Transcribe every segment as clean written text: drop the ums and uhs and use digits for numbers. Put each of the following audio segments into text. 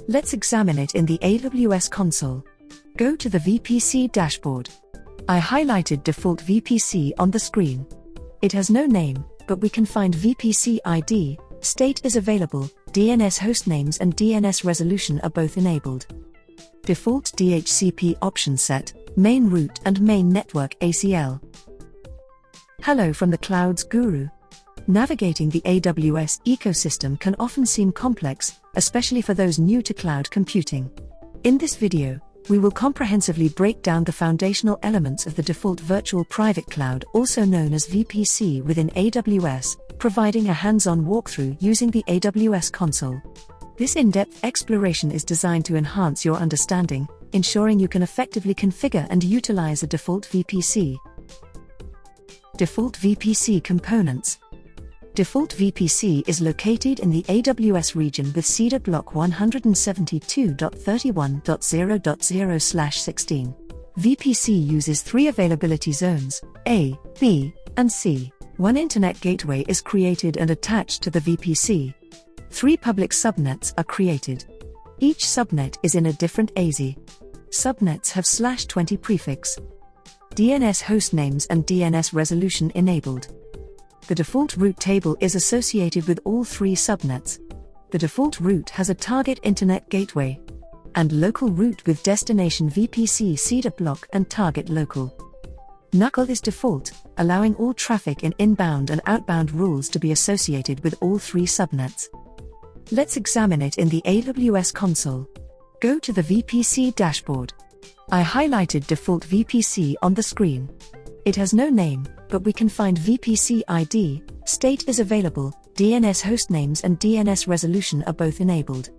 Let's examine it in the AWS Console. Go to the VPC dashboard. I highlighted Default VPC on the screen. It has no name, but we can find VPC ID, state is available, DNS hostnames and DNS resolution are both enabled. Default DHCP option set, main route and main network ACL. Hello from TheCloudsGuru. Navigating the AWS ecosystem can often seem complex, especially for those new to cloud computing. In this video, we will comprehensively break down the foundational elements of the default virtual private cloud, also known as VPC, within AWS, providing a hands-on walkthrough using the AWS Console. This in-depth exploration is designed to enhance your understanding, ensuring you can effectively configure and utilize a default VPC. Default VPC components. Default VPC is located in the AWS region with CIDR block 172.31.0.0/16. VPC uses three availability zones, A, B, and C. One internet gateway is created and attached to the VPC. Three public subnets are created. Each subnet is in a different AZ. Subnets have /20 prefix. DNS hostnames and DNS resolution enabled. The default route table is associated with all three subnets. The default route has a target internet gateway and local route with destination VPC CIDR block and target local. Knuckle is default, allowing all traffic in inbound and outbound rules to be associated with all three subnets. Let's examine it in the AWS Console. Go to the VPC dashboard. I highlighted Default VPC on the screen. It has no name, but we can find VPC ID, state is available, DNS hostnames and DNS resolution are both enabled.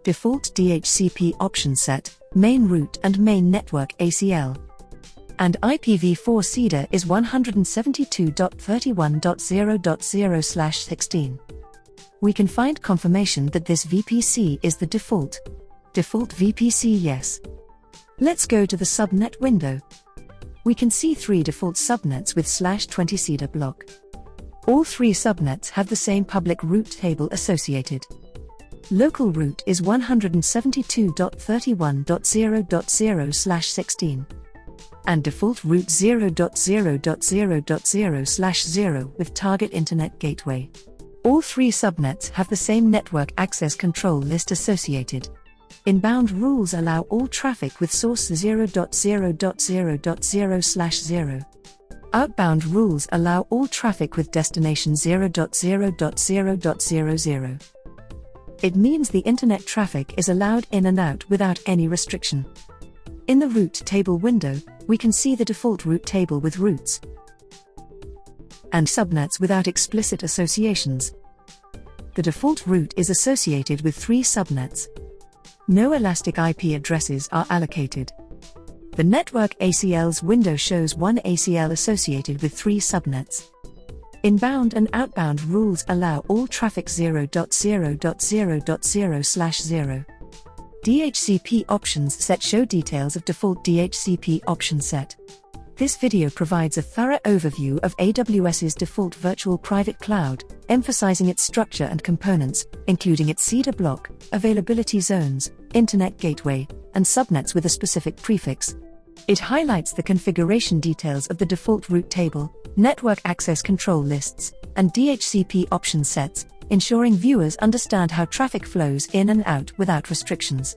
Default DHCP option set, main route and main network ACL. And IPv4 CIDR is 172.31.0.0/16. We can find confirmation that this VPC is the default. Default VPC yes. Let's go to the subnet window. We can see three default subnets with /20 CIDR block. All three subnets have the same public route table associated. Local route is 172.31.0.0/16. And default route 0.0.0.0/0 with target internet gateway. All three subnets have the same network access control list associated. Inbound rules allow all traffic with source 0.0.0.0/0. Outbound rules allow all traffic with destination 0.0.0.000. It means the internet traffic is allowed in and out without any restriction. In the route table window, we can see the default route table with routes and subnets without explicit associations. The default route is associated with three subnets. No elastic IP addresses are allocated. The network ACL's window shows one ACL associated with three subnets. Inbound and outbound rules allow all traffic 0.0.0.0/0. DHCP options set show details of default DHCP option set. This video provides a thorough overview of AWS's default virtual private cloud, emphasizing its structure and components, including its CIDR block, availability zones, internet gateway, and subnets with a specific prefix. It highlights the configuration details of the default route table, network access control lists, and DHCP option sets, ensuring viewers understand how traffic flows in and out without restrictions.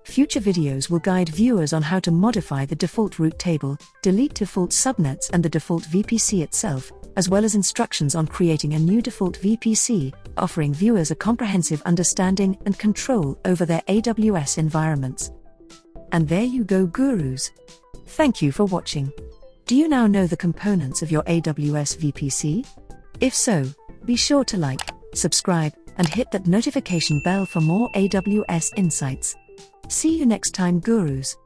Future videos will guide viewers on how to modify the default route table, delete default subnets and the default VPC itself, as well as instructions on creating a new default VPC, offering viewers a comprehensive understanding and control over their AWS environments. And there you go, gurus. Thank you for watching. Do you now know the components of your AWS VPC? If so, be sure to like, subscribe, and hit that notification bell for more AWS insights. See you next time, gurus.